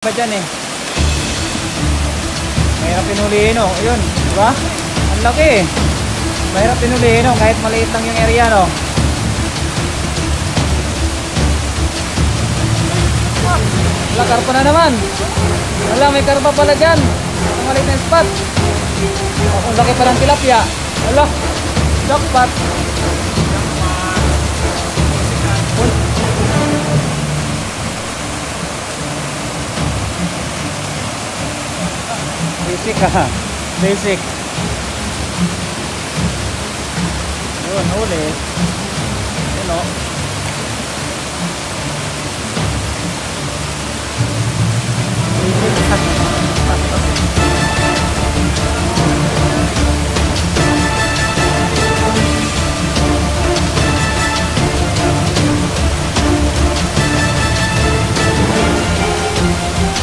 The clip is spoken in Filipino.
ba dyan eh. Mahirap pinulihin oh. Ayun, diba? Ang laki eh. Mahirap pinulihin oh, kahit maliit lang yung area no. Wala, karpa na naman. Wala, may karpa pala dyan. Ang maliit na spot. Ang laki pa ng tilapia. Wala, jackpot. Basic ha. Basic. Yun, huli. Yun o.